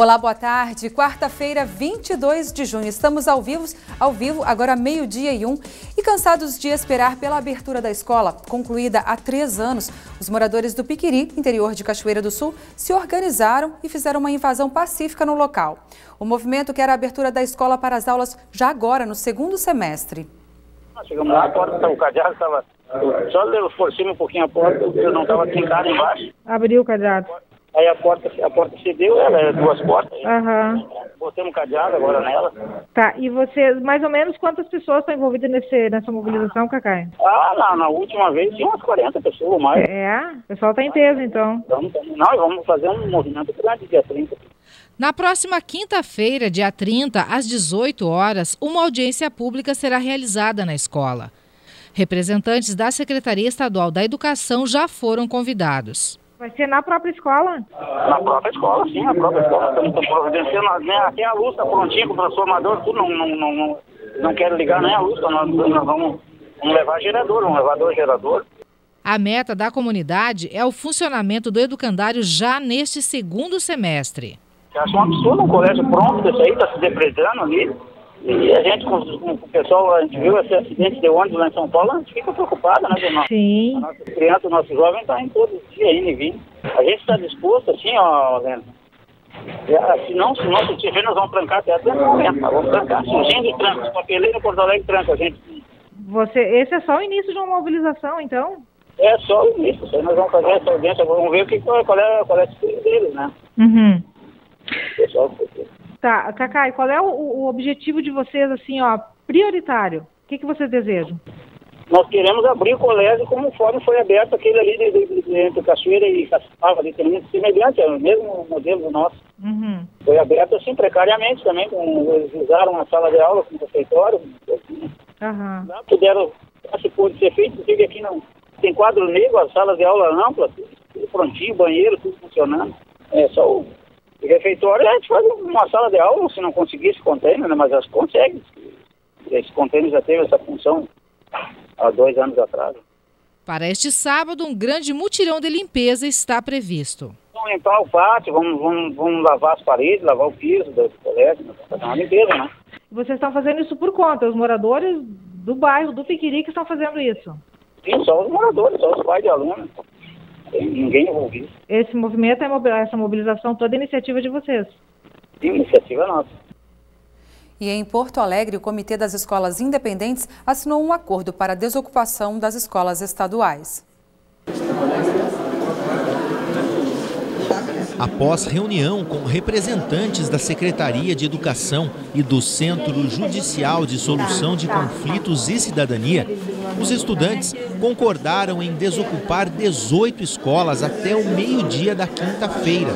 Olá, boa tarde. Quarta-feira, 22 de junho. Estamos ao vivo, agora meio-dia e 1. E cansados de esperar pela abertura da escola, concluída há 3 anos, os moradores do Piquiri, interior de Cachoeira do Sul, se organizaram e fizeram uma invasão pacífica no local. O movimento quer a abertura da escola para as aulas já agora, no segundo semestre. Chegamos lá, a porta, o cadeado estava... Só forcemos um pouquinho a porta, porque eu não estava trincado embaixo. Abriu o cadeado. Aí a porta cedeu, ela é 2 portas. Aham. Botamos cadeado agora nela. Tá, e você, mais ou menos quantas pessoas estão envolvidas nessa mobilização, Cacai? Na última vez tinha umas 40 pessoas ou mais. O pessoal está em peso, então. Vamos fazer um movimento grande dia 30. Na próxima quinta-feira, dia 30, às 18 horas, uma audiência pública será realizada na escola. Representantes da Secretaria Estadual da Educação já foram convidados. Vai ser na própria escola? Na própria escola, sim, na própria escola. Estamos providenciando, até a luz está prontinha com o transformador, tudo, não quero ligar nem a luz, nós vamos levar gerador, vamos levar 2 geradores. A meta da comunidade é o funcionamento do educandário já neste segundo semestre. Eu acho um absurdo um colégio pronto desse aí, está se depredando ali. E a gente, com o pessoal, a gente viu esse acidente de ônibus lá em São Paulo, a gente fica preocupada, né, Dona? Sim. A nossa criança, o nosso jovem está em todos os dias indo e vindo. A gente está disposto, assim, ó, Lena. Se não tiver, nós vamos trancar até dentro do momento, nós vamos trancar. Se a gente tranca, se Papeleira, Porto Alegre tranca a gente. Esse é só o início de uma mobilização, então? É só o início, isso aí nós vamos fazer essa audiência, vamos ver qual é a atitude deles, né? Uhum. Pessoal, tá, Cacai, qual é o objetivo de vocês, assim, ó, prioritário? O que vocês desejam? Nós queremos abrir o colégio como conforme foi aberto aquele ali entre Cachoeira e Caçapava, ali, semelhante, é o mesmo modelo do nosso. Uhum. Foi aberto assim precariamente também, eles usaram uma sala de aula com refeitório. Uhum. Lá puderam, se pôde ser feito, inclusive aqui não tem quadro negro, a sala de aula ampla, tudo prontinho, banheiro, tudo funcionando. É só o refeitório, a gente faz uma sala de aula, se não conseguir esse container, né, mas as consegue. Esse container já teve essa função há 2 anos atrás. Para este sábado, um grande mutirão de limpeza está previsto. Vamos limpar o pátio, vamos lavar as paredes, lavar o piso do colégio, fazer uma limpeza, né? Vocês estão fazendo isso por conta, os moradores do bairro do Piquiri que estão fazendo isso? Sim, só os moradores, só os pais de alunos. Tem ninguém envolvido. Esse movimento, essa mobilização, toda a iniciativa de vocês? Sim, iniciativa nossa. E em Porto Alegre, o Comitê das Escolas Independentes assinou um acordo para a desocupação das escolas estaduais. Após reunião com representantes da Secretaria de Educação e do Centro Judicial de Solução de Conflitos e Cidadania, os estudantes concordaram em desocupar 18 escolas até o meio-dia da quinta-feira.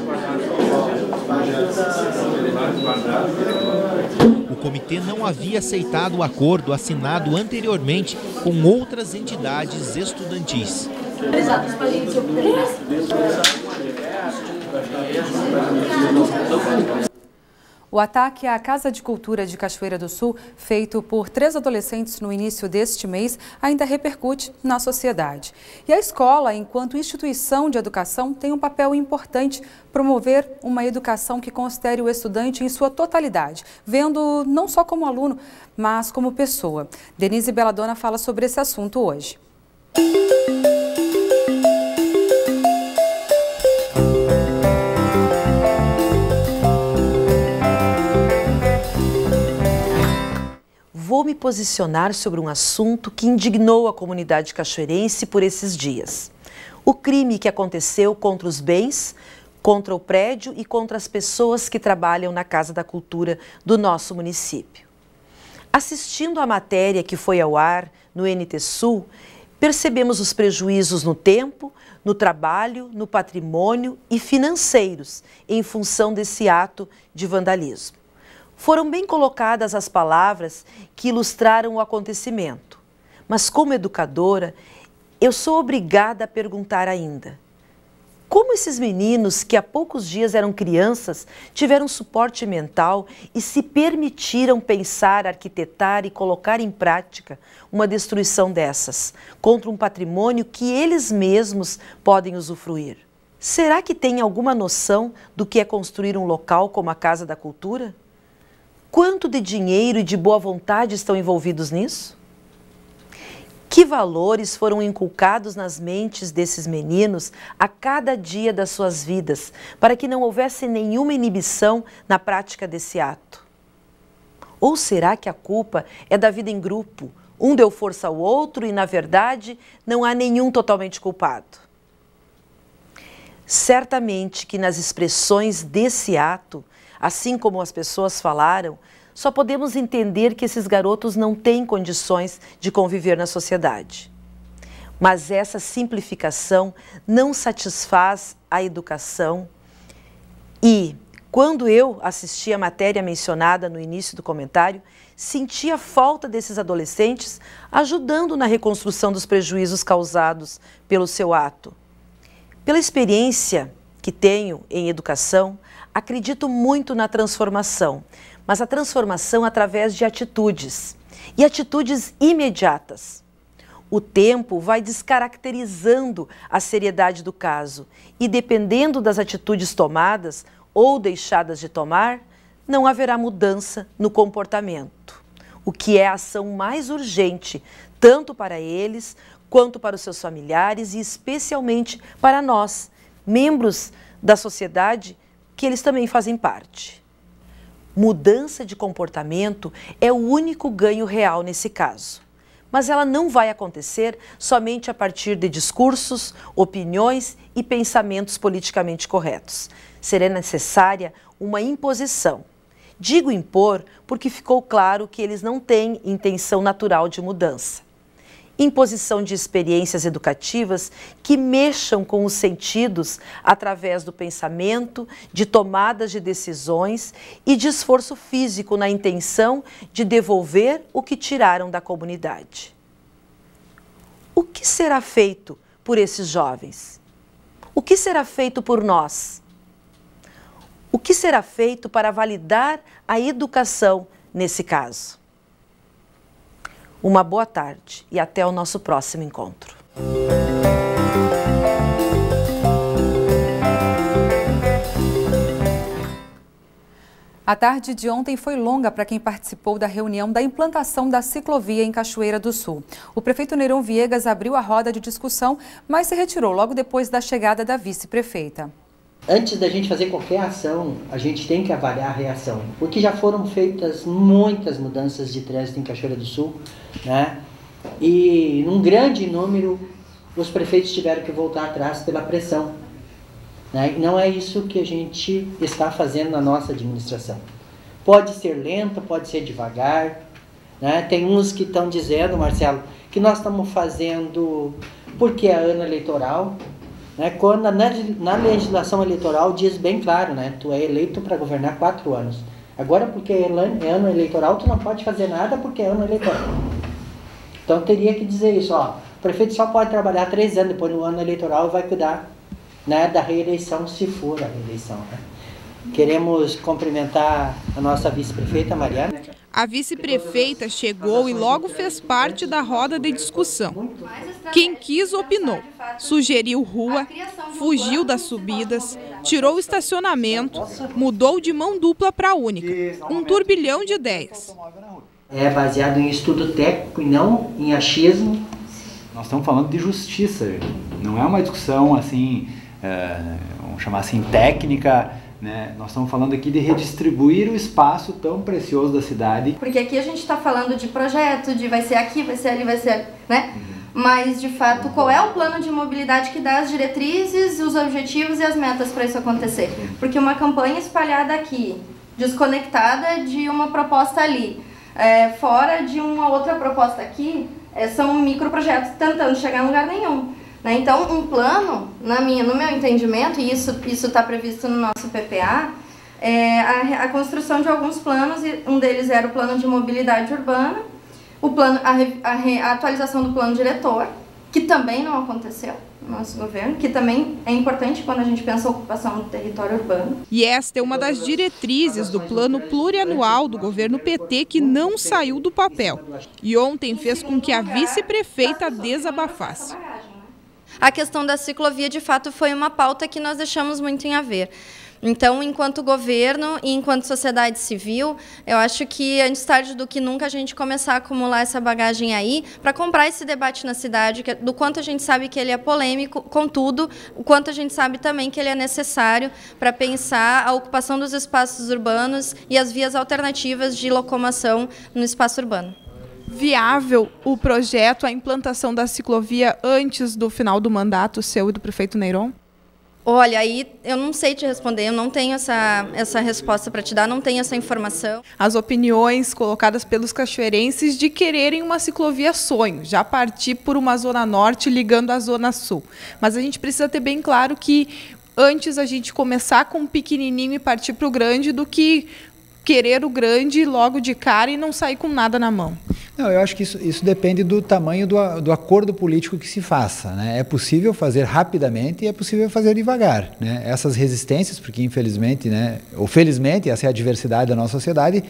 O comitê não havia aceitado o acordo assinado anteriormente com outras entidades estudantis. O ataque à Casa de Cultura de Cachoeira do Sul, feito por 3 adolescentes no início deste mês, ainda repercute na sociedade. E a escola, enquanto instituição de educação, tem um papel importante: promover uma educação que considere o estudante em sua totalidade, vendo não só como aluno, mas como pessoa. Denise Belladonna fala sobre esse assunto hoje. Vou me posicionar sobre um assunto que indignou a comunidade cachoeirense por esses dias. O crime que aconteceu contra os bens, contra o prédio e contra as pessoas que trabalham na Casa da Cultura do nosso município. Assistindo à matéria que foi ao ar no NT Sul, percebemos os prejuízos no tempo, no trabalho, no patrimônio e financeiros em função desse ato de vandalismo. Foram bem colocadas as palavras que ilustraram o acontecimento, mas como educadora, eu sou obrigada a perguntar ainda: como esses meninos que há poucos dias eram crianças tiveram suporte mental e se permitiram pensar, arquitetar e colocar em prática uma destruição dessas, contra um patrimônio que eles mesmos podem usufruir? Será que tem alguma noção do que é construir um local como a Casa da Cultura? Quanto de dinheiro e de boa vontade estão envolvidos nisso? Que valores foram inculcados nas mentes desses meninos a cada dia das suas vidas, para que não houvesse nenhuma inibição na prática desse ato? Ou será que a culpa é da vida em grupo? Um deu força ao outro e, na verdade, não há nenhum totalmente culpado. Certamente que nas expressões desse ato, assim como as pessoas falaram, só podemos entender que esses garotos não têm condições de conviver na sociedade. Mas essa simplificação não satisfaz a educação e, quando eu assisti a matéria mencionada no início do comentário, senti a falta desses adolescentes ajudando na reconstrução dos prejuízos causados pelo seu ato. Pela experiência que tenho em educação, acredito muito na transformação, mas a transformação através de atitudes, e atitudes imediatas. O tempo vai descaracterizando a seriedade do caso e, dependendo das atitudes tomadas ou deixadas de tomar, não haverá mudança no comportamento, o que é a ação mais urgente, tanto para eles quanto para os seus familiares e especialmente para nós, membros da sociedade, que eles também fazem parte. Mudança de comportamento é o único ganho real nesse caso. Mas ela não vai acontecer somente a partir de discursos, opiniões e pensamentos politicamente corretos. Será necessária uma imposição. Digo impor porque ficou claro que eles não têm intenção natural de mudança. Imposição de experiências educativas que mexam com os sentidos através do pensamento, de tomadas de decisões e de esforço físico na intenção de devolver o que tiraram da comunidade. O que será feito por esses jovens? O que será feito por nós? O que será feito para validar a educação nesse caso? Uma boa tarde e até o nosso próximo encontro. A tarde de ontem foi longa para quem participou da reunião da implantação da ciclovia em Cachoeira do Sul. O prefeito Neirão Viegas abriu a roda de discussão, mas se retirou logo depois da chegada da vice-prefeita. Antes da gente fazer qualquer ação, a gente tem que avaliar a reação, porque já foram feitas muitas mudanças de trânsito em Cachoeira do Sul, né? E num grande número, os prefeitos tiveram que voltar atrás pela pressão, né? E não é isso que a gente está fazendo na nossa administração. Pode ser lento, pode ser devagar, né? Tem uns que estão dizendo, Marcelo, que nós estamos fazendo porque é ano eleitoral, né? Quando na legislação eleitoral diz bem claro, né? Tu é eleito para governar 4 anos. Agora, porque é ano eleitoral, tu não pode fazer nada porque é ano eleitoral. Então, teria que dizer isso, ó. O prefeito só pode trabalhar 3 anos, depois no ano eleitoral vai cuidar, né, da reeleição, se for a reeleição, né? Queremos cumprimentar a nossa vice-prefeita, Mariana. A vice-prefeita chegou e logo fez parte da roda de discussão. Quem quis opinou, sugeriu rua, fugiu das subidas, tirou o estacionamento, mudou de mão dupla para única. Um turbilhão de ideias. É baseado em estudo técnico e não em achismo. Nós estamos falando de justiça, não é uma discussão assim, vamos chamar assim, técnica. Né? Nós estamos falando aqui de redistribuir o espaço tão precioso da cidade. Porque aqui a gente está falando de projeto, de vai ser aqui, vai ser ali, vai ser... né? Mas, de fato, qual é o plano de mobilidade que dá as diretrizes, os objetivos e as metas para isso acontecer? Porque uma campanha espalhada aqui, desconectada de uma proposta ali, fora de uma outra proposta aqui, são microprojetos tentando chegar em lugar nenhum. Então, um plano, no meu entendimento, e isso está previsto no nosso PPA, é a construção de alguns planos, e um deles era o plano de mobilidade urbana, a atualização do plano diretor, que também não aconteceu no nosso governo, que também é importante quando a gente pensa a ocupação do território urbano. E esta é uma das diretrizes do plano plurianual do governo PT que não saiu do papel. E ontem fez com que a vice-prefeita desabafasse. A questão da ciclovia, de fato, foi uma pauta que nós deixamos muito em haver. Então, enquanto governo e enquanto sociedade civil, eu acho que antes tarde do que nunca a gente começar a acumular essa bagagem aí para comprar esse debate na cidade, do quanto a gente sabe que ele é polêmico, contudo, o quanto a gente sabe também que ele é necessário para pensar a ocupação dos espaços urbanos e as vias alternativas de locomoção no espaço urbano. Viável o projeto, a implantação da ciclovia antes do final do mandato seu e do prefeito Neyron? Olha, aí eu não sei te responder, eu não tenho essa resposta para te dar, não tenho essa informação. As opiniões colocadas pelos cachoeirenses de quererem uma ciclovia sonho, já partir por uma zona norte ligando à zona sul. Mas a gente precisa ter bem claro que antes a gente começar com o pequenininho e partir para o grande do que querer o grande logo de cara e não sair com nada na mão. Não, eu acho que isso depende do tamanho do acordo político que se faça, né? É possível fazer rapidamente e é possível fazer devagar, né? Essas resistências, porque infelizmente, né, ou felizmente, essa é a diversidade da nossa sociedade,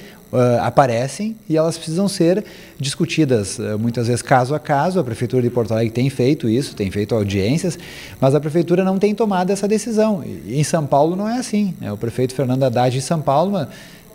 aparecem e elas precisam ser discutidas muitas vezes caso a caso. A Prefeitura de Porto Alegre tem feito isso, tem feito audiências, mas a Prefeitura não tem tomado essa decisão. E em São Paulo não é assim, né? O prefeito Fernando Haddad de São Paulo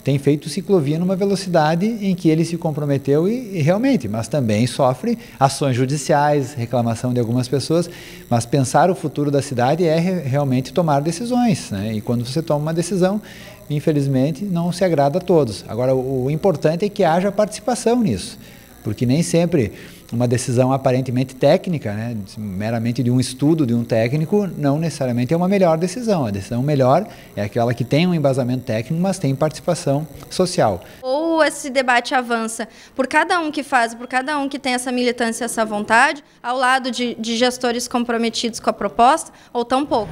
tem feito ciclovia numa velocidade em que ele se comprometeu e realmente, mas também sofre ações judiciais, reclamação de algumas pessoas, mas pensar o futuro da cidade é realmente tomar decisões, né? E quando você toma uma decisão, infelizmente, não se agrada a todos. Agora, o importante é que haja participação nisso, porque nem sempre uma decisão aparentemente técnica, né, meramente de um estudo de um técnico, não necessariamente é uma melhor decisão. A decisão melhor é aquela que tem um embasamento técnico, mas tem participação social. Ou esse debate avança por cada um que faz, por cada um que tem essa militância, essa vontade, ao lado de gestores comprometidos com a proposta, ou tão pouco.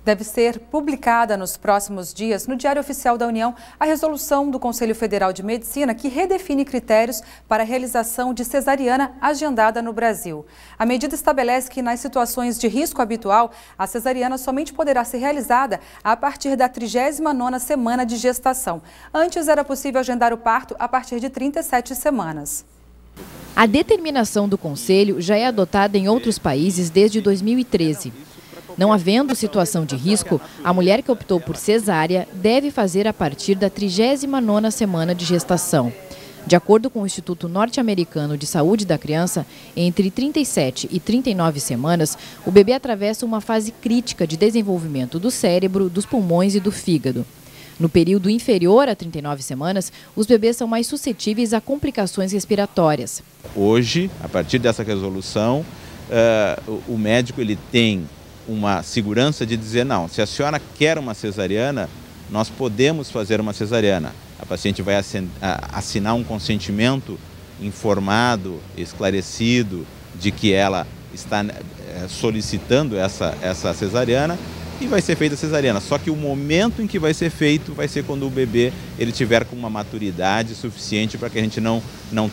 Deve ser publicada nos próximos dias no Diário Oficial da União a resolução do Conselho Federal de Medicina que redefine critérios para a realização de cesariana agendada no Brasil. A medida estabelece que nas situações de risco habitual, a cesariana somente poderá ser realizada a partir da 39ª semana de gestação. Antes era possível agendar o parto a partir de 37 semanas. A determinação do Conselho já é adotada em outros países desde 2013. Não havendo situação de risco, a mulher que optou por cesárea deve fazer a partir da 39ª semana de gestação. De acordo com o Instituto Norte-Americano de Saúde da Criança, entre 37 e 39 semanas, o bebê atravessa uma fase crítica de desenvolvimento do cérebro, dos pulmões e do fígado. No período inferior a 39 semanas, os bebês são mais suscetíveis a complicações respiratórias. Hoje, a partir dessa resolução, o médico ele tem uma segurança de dizer, não, se a senhora quer uma cesariana, nós podemos fazer uma cesariana. A paciente vai assinar um consentimento informado, esclarecido, de que ela está solicitando essa cesariana e vai ser feita a cesariana. Só que o momento em que vai ser feito vai ser quando o bebê ele tiver com uma maturidade suficiente para que a gente não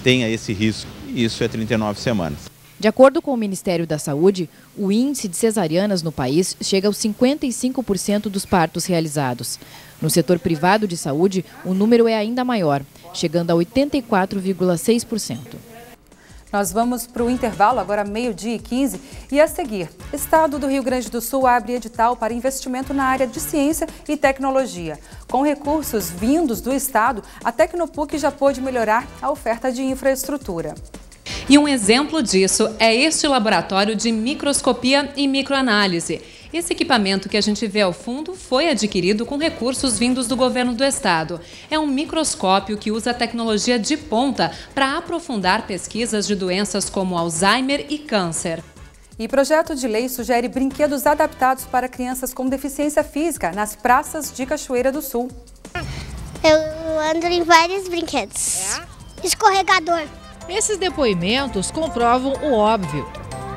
tenha esse risco. E isso é 39 semanas. De acordo com o Ministério da Saúde, o índice de cesarianas no país chega aos 55% dos partos realizados. No setor privado de saúde, o número é ainda maior, chegando a 84,6%. Nós vamos para o intervalo, agora 12h15, e a seguir, Estado do Rio Grande do Sul abre edital para investimento na área de ciência e tecnologia. Com recursos vindos do Estado, a Tecnopuc já pôde melhorar a oferta de infraestrutura. E um exemplo disso é este laboratório de microscopia e microanálise. Esse equipamento que a gente vê ao fundo foi adquirido com recursos vindos do governo do estado. É um microscópio que usa tecnologia de ponta para aprofundar pesquisas de doenças como Alzheimer e câncer. E projeto de lei sugere brinquedos adaptados para crianças com deficiência física nas praças de Cachoeira do Sul. Eu ando em vários brinquedos. Escorregador. Esses depoimentos comprovam o óbvio.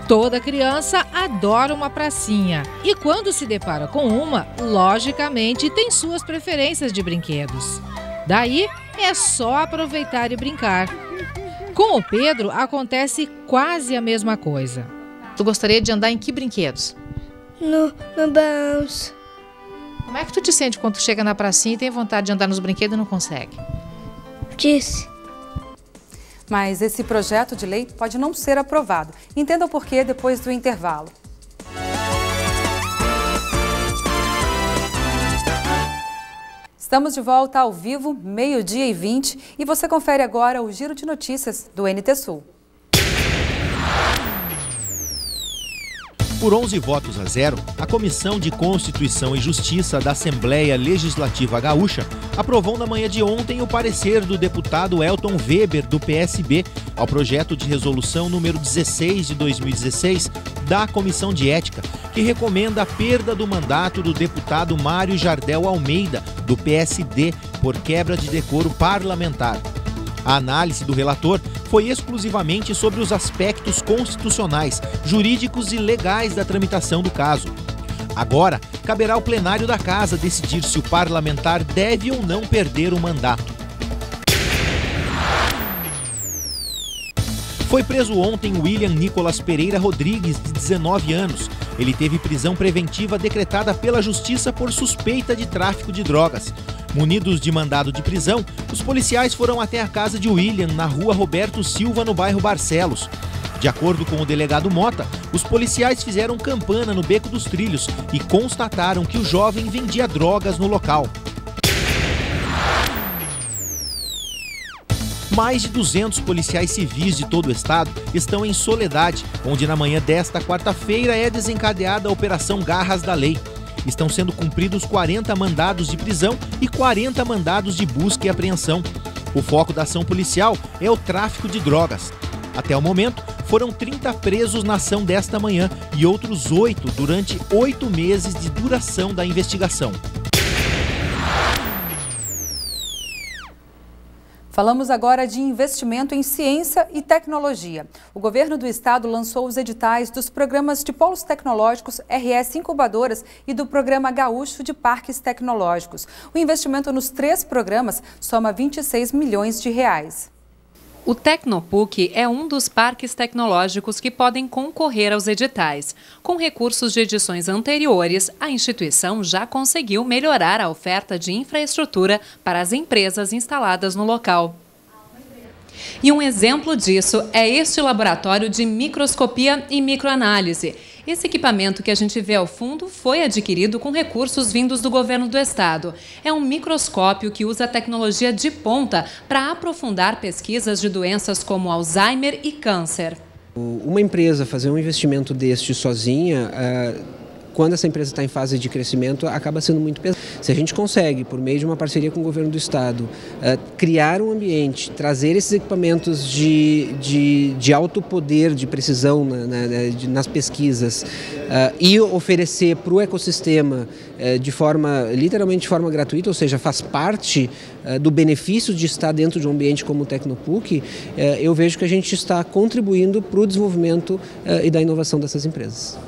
Toda criança adora uma pracinha e quando se depara com uma, logicamente tem suas preferências de brinquedos. Daí é só aproveitar e brincar. Com o Pedro acontece quase a mesma coisa. Tu gostaria de andar em que brinquedos? No bounce. Como é que tu te sente quando tu chega na pracinha e tem vontade de andar nos brinquedos e não consegue? Disse. Mas esse projeto de lei pode não ser aprovado. Entenda o porquê depois do intervalo. Estamos de volta ao vivo, 12h20, e você confere agora o Giro de Notícias do NT Sul. Por 11 votos a 0, a Comissão de Constituição e Justiça da Assembleia Legislativa Gaúcha aprovou na manhã de ontem o parecer do deputado Elton Weber, do PSB, ao projeto de resolução número 16 de 2016 da Comissão de Ética, que recomenda a perda do mandato do deputado Mário Jardel Almeida, do PSD, por quebra de decoro parlamentar. A análise do relator foi exclusivamente sobre os aspectos constitucionais, jurídicos e legais da tramitação do caso. Agora, caberá ao plenário da Casa decidir se o parlamentar deve ou não perder o mandato. Foi preso ontem William Nicolas Pereira Rodrigues, de 19 anos. Ele teve prisão preventiva decretada pela Justiça por suspeita de tráfico de drogas. Munidos de mandado de prisão, os policiais foram até a casa de William, na rua Roberto Silva, no bairro Barcelos. De acordo com o delegado Mota, os policiais fizeram campana no Beco dos Trilhos e constataram que o jovem vendia drogas no local. Mais de 200 policiais civis de todo o estado estão em Soledade, onde na manhã desta quarta-feira é desencadeada a Operação Garras da Lei. Estão sendo cumpridos 40 mandados de prisão e 40 mandados de busca e apreensão. O foco da ação policial é o tráfico de drogas. Até o momento, foram 30 presos na ação desta manhã e outros 8 durante 8 meses de duração da investigação. Falamos agora de investimento em ciência e tecnologia. O governo do estado lançou os editais dos programas de polos tecnológicos RS Incubadoras e do programa Gaúcho de Parques Tecnológicos. O investimento nos 3 programas soma 26 milhões de reais. O Tecnopuc é um dos parques tecnológicos que podem concorrer aos editais. Com recursos de edições anteriores, a instituição já conseguiu melhorar a oferta de infraestrutura para as empresas instaladas no local. E um exemplo disso é este laboratório de microscopia e microanálise. Esse equipamento que a gente vê ao fundo foi adquirido com recursos vindos do governo do estado. É um microscópio que usa tecnologia de ponta para aprofundar pesquisas de doenças como Alzheimer e câncer. Uma empresa fazer um investimento deste sozinha, quando essa empresa está em fase de crescimento, acaba sendo muito pesado. Se a gente consegue, por meio de uma parceria com o governo do estado, criar um ambiente, trazer esses equipamentos de alto poder, de precisão nas pesquisas e oferecer para o ecossistema literalmente de forma gratuita, ou seja, faz parte do benefício de estar dentro de um ambiente como o Tecnopuc, eu vejo que a gente está contribuindo para o desenvolvimento e da inovação dessas empresas.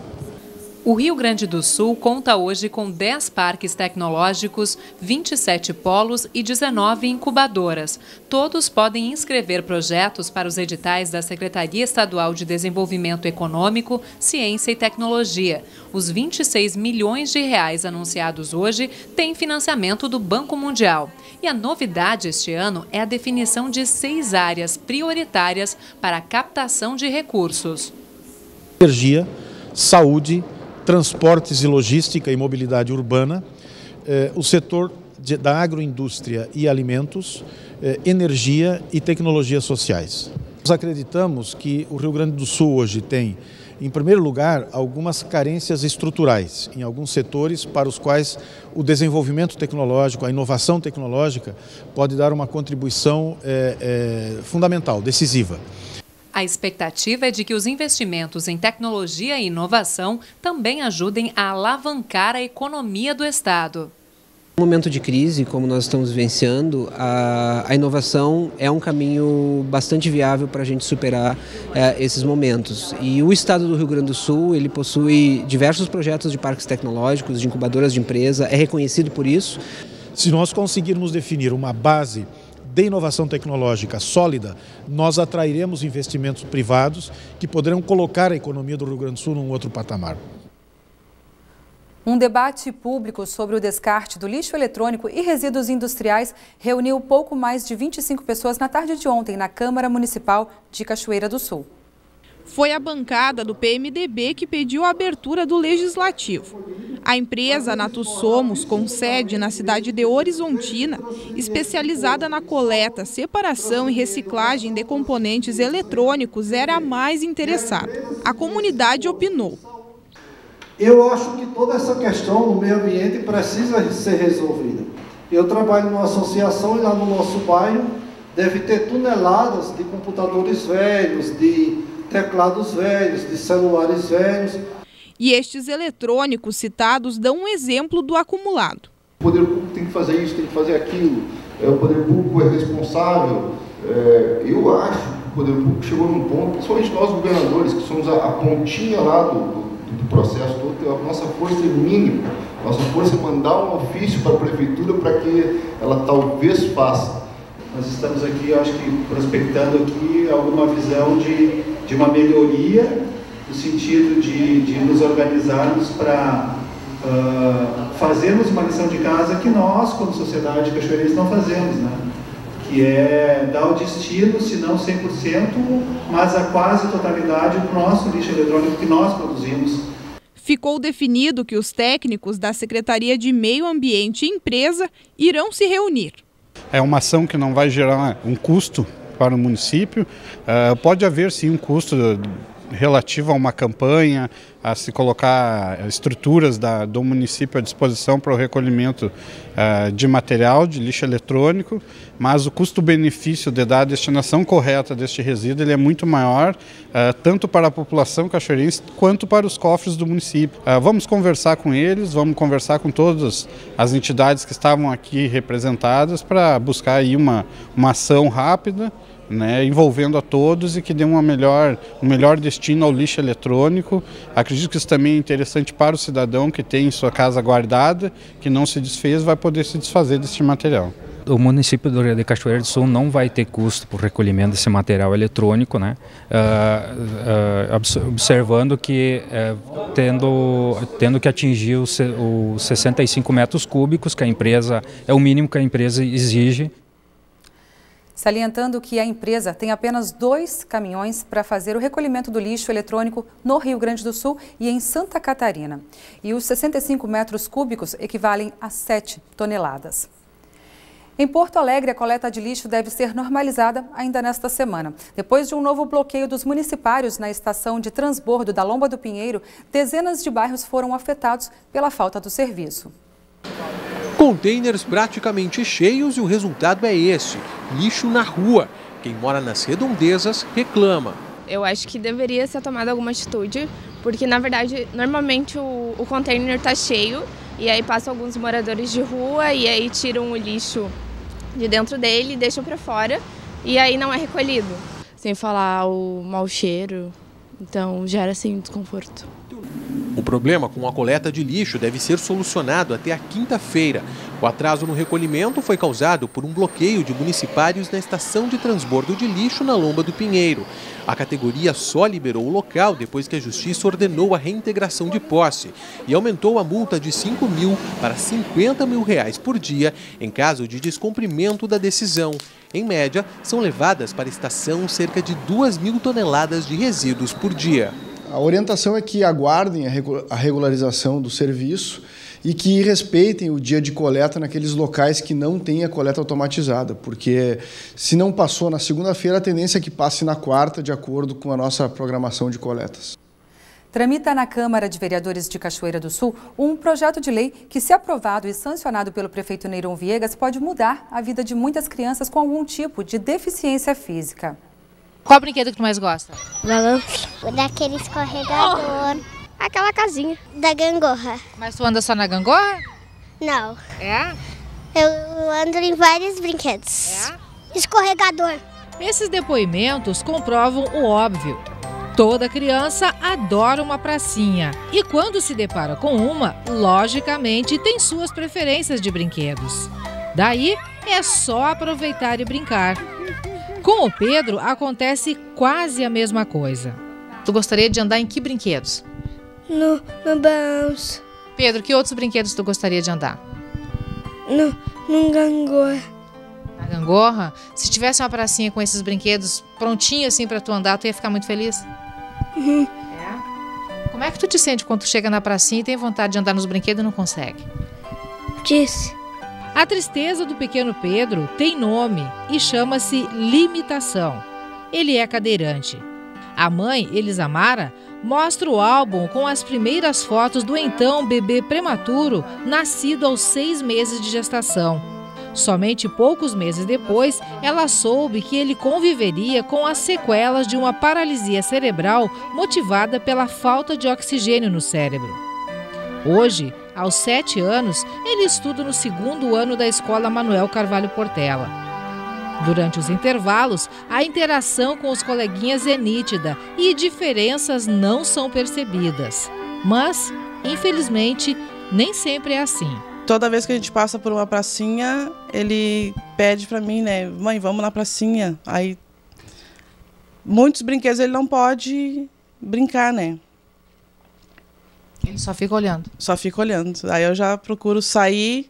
O Rio Grande do Sul conta hoje com 10 parques tecnológicos, 27 polos e 19 incubadoras. Todos podem inscrever projetos para os editais da Secretaria Estadual de Desenvolvimento Econômico, Ciência e Tecnologia. Os 26 milhões de reais anunciados hoje têm financiamento do Banco Mundial. E a novidade este ano é a definição de 6 áreas prioritárias para a captação de recursos. Energia, saúde, transportes e logística e mobilidade urbana, o setor da agroindústria e alimentos, energia e tecnologias sociais. Nós acreditamos que o Rio Grande do Sul hoje tem, em primeiro lugar, algumas carências estruturais em alguns setores para os quais o desenvolvimento tecnológico, a inovação tecnológica pode dar uma contribuição fundamental, decisiva. A expectativa é de que os investimentos em tecnologia e inovação também ajudem a alavancar a economia do estado. No momento de crise, como nós estamos vivenciando, a inovação é um caminho bastante viável para a gente superar esses momentos. E o estado do Rio Grande do Sul, ele possui diversos projetos de parques tecnológicos, de incubadoras de empresa, é reconhecido por isso. Se nós conseguirmos definir uma base de inovação tecnológica sólida, nós atrairemos investimentos privados que poderão colocar a economia do Rio Grande do Sul num outro patamar. Um debate público sobre o descarte do lixo eletrônico e resíduos industriais reuniu pouco mais de 25 pessoas na tarde de ontem na Câmara Municipal de Cachoeira do Sul. Foi a bancada do PMDB que pediu a abertura do Legislativo. A empresa Natussomos, com sede na cidade de Horizontina, especializada na coleta, separação e reciclagem de componentes eletrônicos, era a mais interessada. A comunidade opinou. Eu acho que toda essa questão no meio ambiente precisa ser resolvida. Eu trabalho numa associação e lá no nosso bairro deve ter toneladas de computadores velhos, de teclados velhos, de celulares velhos. E estes eletrônicos citados dão um exemplo do acumulado. O poder público tem que fazer isso, tem que fazer aquilo. O poder público é responsável. Eu acho que o poder público chegou num ponto, principalmente nós governadores, que somos a pontinha lá do processo todo, a nossa força é mínima. Nossa força é mandar um ofício para a prefeitura para que ela talvez faça. Nós estamos aqui, eu acho que prospectando aqui alguma visão de uma melhoria, no sentido de nos organizarmos para fazermos uma lição de casa que nós, como sociedade cachoeirense, não fazemos, né? Que é dar o destino, se não 100%, mas a quase totalidade do nosso lixo eletrônico que nós produzimos. Ficou definido que os técnicos da Secretaria de Meio Ambiente e Empresa irão se reunir. É uma ação que não vai gerar um custo para o município. Pode haver sim um custo relativo a uma campanha, a se colocar estruturas do município à disposição para o recolhimento de material, de lixo eletrônico, mas o custo-benefício de dar a destinação correta deste resíduo ele é muito maior, tanto para a população cachoeirense quanto para os cofres do município. Vamos conversar com eles, vamos conversar com todas as entidades que estavam aqui representadas para buscar aí uma ação rápida, né, envolvendo a todos e que dê um melhor destino ao lixo eletrônico. Acredito que isso também é interessante para o cidadão que tem sua casa guardada, que não se desfez, vai poder se desfazer desse material. O município de Cachoeira do Sul não vai ter custo por recolhimento desse material eletrônico, né? Observando que tendo que atingir os 65 metros cúbicos, que a empresa é o mínimo que a empresa exige. Salientando que a empresa tem apenas 2 caminhões para fazer o recolhimento do lixo eletrônico no Rio Grande do Sul e em Santa Catarina. E os 65 metros cúbicos equivalem a 7 toneladas. Em Porto Alegre, a coleta de lixo deve ser normalizada ainda nesta semana. Depois de um novo bloqueio dos municipários na estação de transbordo da Lomba do Pinheiro, dezenas de bairros foram afetados pela falta do serviço. Containers praticamente cheios e o resultado é esse, lixo na rua. Quem mora nas redondezas reclama. Eu acho que deveria ser tomada alguma atitude, porque na verdade, normalmente o container está cheio e aí passam alguns moradores de rua e aí tiram o lixo de dentro dele e deixam para fora e aí não é recolhido. Sem falar o mau cheiro, então gera assim desconforto. O problema com a coleta de lixo deve ser solucionado até a quinta-feira. O atraso no recolhimento foi causado por um bloqueio de municipários na estação de transbordo de lixo na Lomba do Pinheiro. A categoria só liberou o local depois que a Justiça ordenou a reintegração de posse e aumentou a multa de R$ 5.000 para R$ 50.000 por dia em caso de descumprimento da decisão. Em média, são levadas para a estação cerca de 2.000 toneladas de resíduos por dia. A orientação é que aguardem a regularização do serviço e que respeitem o dia de coleta naqueles locais que não têm a coleta automatizada, porque se não passou na segunda-feira, a tendência é que passe na quarta, de acordo com a nossa programação de coletas. Tramita na Câmara de Vereadores de Cachoeira do Sul um projeto de lei que, se aprovado e sancionado pelo prefeito Neyron Viegas, pode mudar a vida de muitas crianças com algum tipo de deficiência física. Qual brinquedo que tu mais gosta? Daquele escorregador. Aquela casinha. Da gangorra. Mas tu anda só na gangorra? Não. É? Eu ando em vários brinquedos. É? Escorregador. Esses depoimentos comprovam o óbvio. Toda criança adora uma pracinha e quando se depara com uma, logicamente tem suas preferências de brinquedos. Daí é só aproveitar e brincar. Com o Pedro acontece quase a mesma coisa. Tu gostaria de andar em que brinquedos? No bounce. Pedro, que outros brinquedos tu gostaria de andar? No gangorra. Na gangorra? Se tivesse uma pracinha com esses brinquedos prontinho assim para tu andar, tu ia ficar muito feliz? Uhum. Como é que tu te sente quando tu chega na pracinha e tem vontade de andar nos brinquedos e não consegue? Disse. A tristeza do pequeno Pedro tem nome e chama-se limitação. Ele é cadeirante. A mãe, Elisamara, mostra o álbum com as primeiras fotos do então bebê prematuro, nascido aos 6 meses de gestação. Somente poucos meses depois, ela soube que ele conviveria com as sequelas de uma paralisia cerebral motivada pela falta de oxigênio no cérebro. Hoje, aos 7 anos, ele estuda no 2º ano da Escola Manuel Carvalho Portela. Durante os intervalos, a interação com os coleguinhas é nítida e diferenças não são percebidas. Mas, infelizmente, nem sempre é assim. Toda vez que a gente passa por uma pracinha, ele pede para mim, né? Mãe, vamos na pracinha. Aí, muitos brinquedos ele não pode brincar, né? Ele só fica olhando? Só fica olhando. Aí eu já procuro sair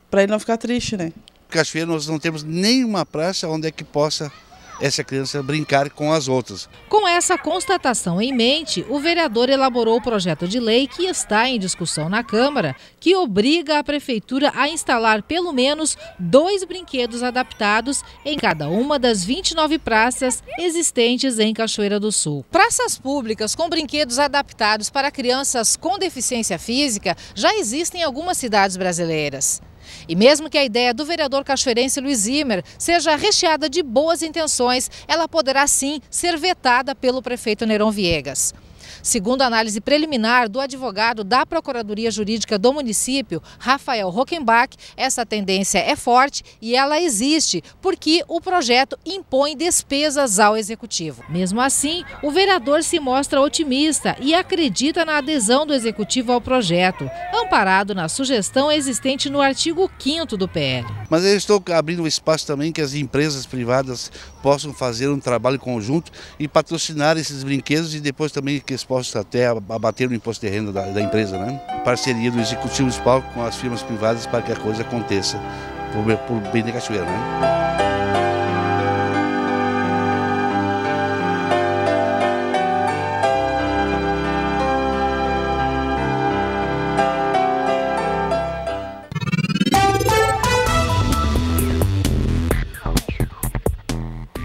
para ele não ficar triste, né? Cachoeira nós não temos nenhuma praça onde é que possa essa criança brincar com as outras. Com essa constatação em mente, o vereador elaborou o projeto de lei que está em discussão na Câmara, que obriga a Prefeitura a instalar pelo menos 2 brinquedos adaptados em cada uma das 29 praças existentes em Cachoeira do Sul. Praças públicas com brinquedos adaptados para crianças com deficiência física já existem em algumas cidades brasileiras. E mesmo que a ideia do vereador cachoeirense Luiz Zimmer seja recheada de boas intenções, ela poderá sim ser vetada pelo prefeito Neron Viegas. Segundo a análise preliminar do advogado da Procuradoria Jurídica do município, Rafael Rockenbach, essa tendência é forte e ela existe porque o projeto impõe despesas ao executivo. Mesmo assim, o vereador se mostra otimista e acredita na adesão do executivo ao projeto, amparado na sugestão existente no artigo 5º do PL. Mas eu estou abrindo um espaço também que as empresas privadas possam fazer um trabalho conjunto e patrocinar esses brinquedos e depois também que eles possam até abater o imposto de renda da empresa, né? Parceria do Executivo Municipal com as firmas privadas para que a coisa aconteça por bem da Cachoeira, né?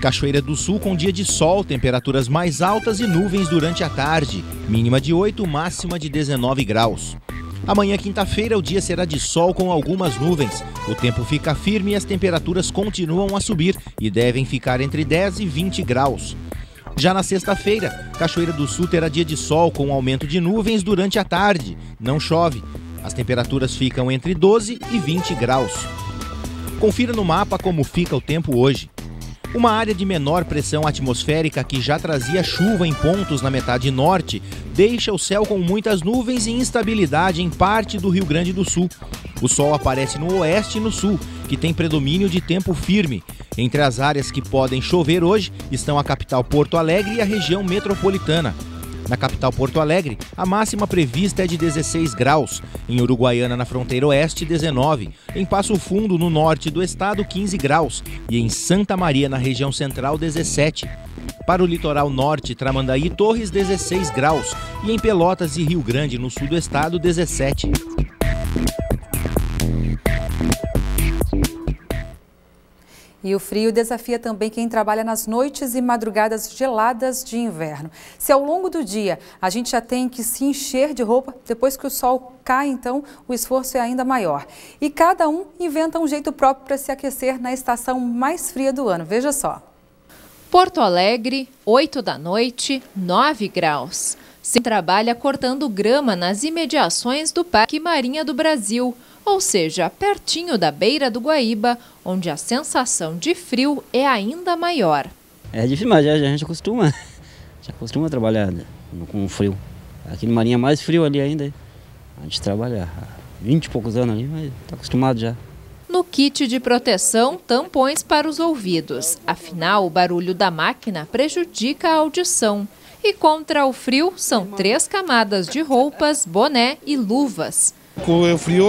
Cachoeira do Sul com dia de sol, temperaturas mais altas e nuvens durante a tarde, mínima de 8, máxima de 19 graus. Amanhã, quinta-feira, o dia será de sol com algumas nuvens. O tempo fica firme e as temperaturas continuam a subir e devem ficar entre 10 e 20 graus. Já na sexta-feira, Cachoeira do Sul terá dia de sol com aumento de nuvens durante a tarde. Não chove. As temperaturas ficam entre 12 e 20 graus. Confira no mapa como fica o tempo hoje. Uma área de menor pressão atmosférica que já trazia chuva em pontos na metade norte, deixa o céu com muitas nuvens e instabilidade em parte do Rio Grande do Sul. O sol aparece no oeste e no sul, que tem predomínio de tempo firme. Entre as áreas que podem chover hoje estão a capital Porto Alegre e a região metropolitana. Na capital Porto Alegre, a máxima prevista é de 16 graus. Em Uruguaiana, na fronteira oeste, 19. Em Passo Fundo, no norte do estado, 15 graus. E em Santa Maria, na região central, 17. Para o litoral norte, Tramandaí e Torres, 16 graus. E em Pelotas e Rio Grande, no sul do estado, 17. E o frio desafia também quem trabalha nas noites e madrugadas geladas de inverno. Se ao longo do dia a gente já tem que se encher de roupa, depois que o sol cai, então, o esforço é ainda maior. E cada um inventa um jeito próprio para se aquecer na estação mais fria do ano. Veja só. Porto Alegre, 8 da noite, 9 graus. Se trabalha cortando grama nas imediações do Parque Marinha do Brasil, ou seja, pertinho da beira do Guaíba, onde a sensação de frio é ainda maior. É difícil, mas a gente acostuma. Já costuma trabalhar com frio. Aqui no Marinha é mais frio ali ainda. A gente trabalha há 20 e poucos anos ali, mas está acostumado já. No kit de proteção, tampões para os ouvidos. Afinal, o barulho da máquina prejudica a audição. E contra o frio, são 3 camadas de roupas, boné e luvas. O frio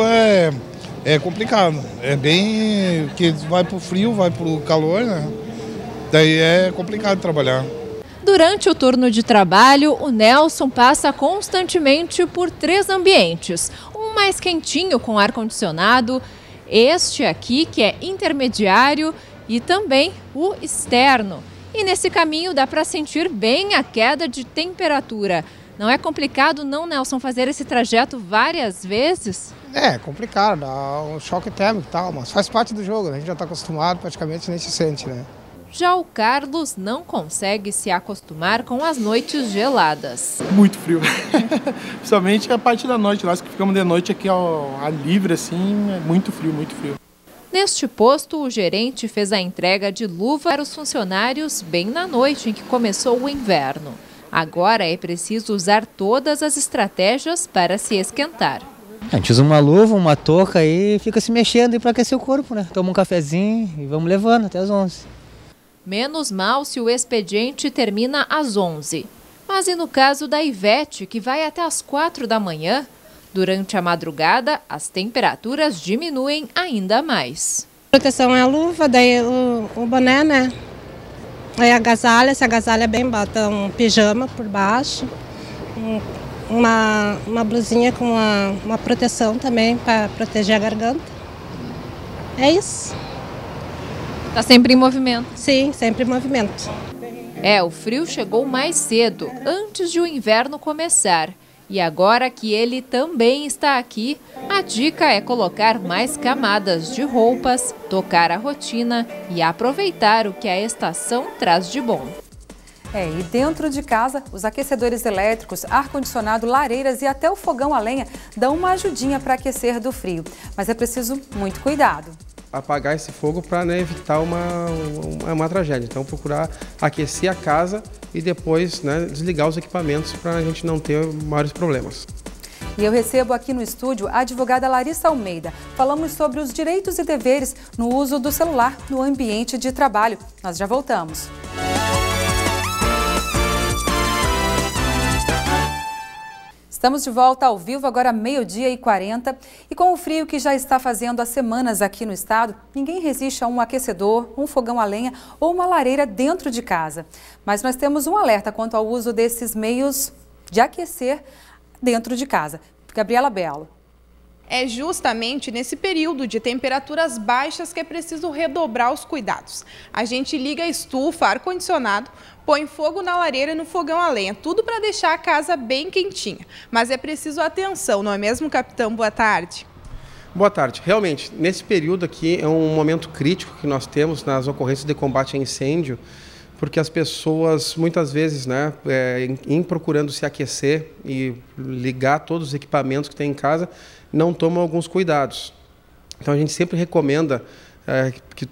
é complicado, é bem que vai para o frio, vai para o calor, né? Daí é complicado trabalhar. Durante o turno de trabalho, o Nelson passa constantemente por 3 ambientes. Um mais quentinho com ar-condicionado, este aqui que é intermediário e também o externo. E nesse caminho dá para sentir bem a queda de temperatura. Não é complicado não, Nelson, fazer esse trajeto várias vezes? É complicado, dá um choque térmico e tal, mas faz parte do jogo, né? A gente já está acostumado, praticamente nem se sente, né? Já o Carlos não consegue se acostumar com as noites geladas. Muito frio. Principalmente a parte da noite, nós que ficamos de noite aqui ao ar livre, assim, é muito frio, muito frio. Neste posto, o gerente fez a entrega de luva para os funcionários bem na noite em que começou o inverno. Agora é preciso usar todas as estratégias para se esquentar. A gente usa uma luva, uma touca e fica se mexendo para aquecer o corpo, né? Toma um cafezinho e vamos levando até as 11. Menos mal se o expediente termina às 11. Mas e no caso da Ivete, que vai até às 4 da manhã? Durante a madrugada, as temperaturas diminuem ainda mais. A proteção é a luva, daí o boné, né? Aí a agasalha, se a agasalha é bem, bota um pijama por baixo. Uma blusinha com uma proteção também para proteger a garganta. É isso. Está sempre em movimento? Sim, sempre em movimento. O frio chegou mais cedo, antes de o inverno começar. E agora que ele também está aqui, a dica é colocar mais camadas de roupas, tocar a rotina e aproveitar o que a estação traz de bom. E dentro de casa, os aquecedores elétricos, ar-condicionado, lareiras e até o fogão a lenha dão uma ajudinha para aquecer do frio. Mas é preciso muito cuidado. Apagar esse fogo para evitar uma tragédia. Então, procurar aquecer a casa e depois desligar os equipamentos para a gente não ter maiores problemas. E eu recebo aqui no estúdio a advogada Larissa Almeida. Falamos sobre os direitos e deveres no uso do celular no ambiente de trabalho. Nós já voltamos. Estamos de volta ao vivo, agora 12h40. E com o frio que já está fazendo há semanas aqui no estado, ninguém resiste a um aquecedor, um fogão a lenha ou uma lareira dentro de casa. Mas nós temos um alerta quanto ao uso desses meios de aquecer dentro de casa. Gabriela Belo. É justamente nesse período de temperaturas baixas que é preciso redobrar os cuidados. A gente liga a estufa, ar-condicionado, põe fogo na lareira e no fogão a lenha, tudo para deixar a casa bem quentinha. Mas é preciso atenção, não é mesmo, capitão? Boa tarde. Boa tarde. Realmente, nesse período aqui é um momento crítico que nós temos nas ocorrências de combate a incêndio, porque as pessoas, muitas vezes, em procurando se aquecer e ligar todos os equipamentos que tem em casa, não tomam alguns cuidados. Então, a gente sempre recomenda que,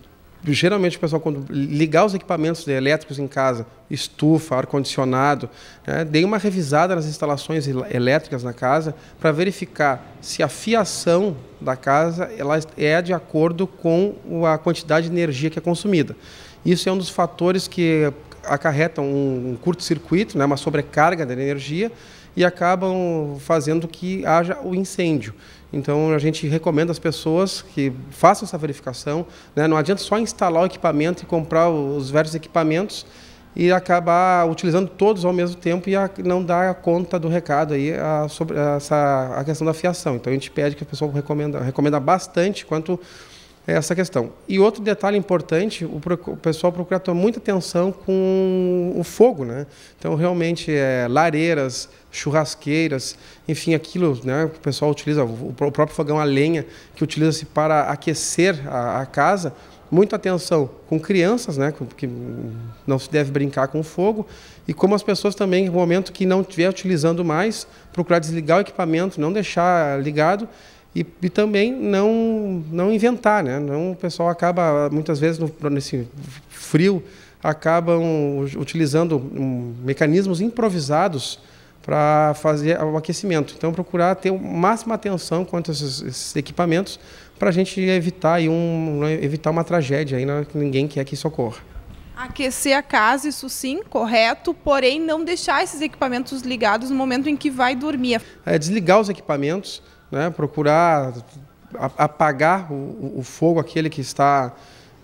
geralmente, o pessoal, quando ligar os equipamentos elétricos em casa, estufa, ar-condicionado, dê uma revisada nas instalações elétricas na casa para verificar se a fiação da casa ela é de acordo com a quantidade de energia que é consumida. Isso é um dos fatores que acarretam um curto-circuito, uma sobrecarga da energia e acabam fazendo que haja o incêndio. Então, a gente recomenda às pessoas que façam essa verificação. Não adianta só instalar o equipamento e comprar os vários equipamentos e acabar utilizando todos ao mesmo tempo e não dar conta do recado aí sobre a questão da fiação. Então, a gente pede que a pessoa recomenda bastante quanto essa questão. E outro detalhe importante, o pessoal procura tomar muita atenção com o fogo, Então, realmente, lareiras, churrasqueiras, enfim, aquilo, que o pessoal utiliza, o próprio fogão a lenha, que utiliza-se para aquecer a casa, muita atenção com crianças, que não se deve brincar com o fogo, e como as pessoas também, no momento que não estiver utilizando mais, procurar desligar o equipamento, não deixar ligado, e também não inventar, Não, o pessoal acaba, muitas vezes, nesse frio, acabam utilizando mecanismos improvisados para fazer o aquecimento. Então, procurar ter máxima atenção quanto a esses equipamentos para a gente evitar uma tragédia, aí, que ninguém quer que isso ocorra. Aquecer a casa, isso sim, correto, porém não deixar esses equipamentos ligados no momento em que vai dormir. Desligar os equipamentos, né, procurar apagar o fogo, aquele que está,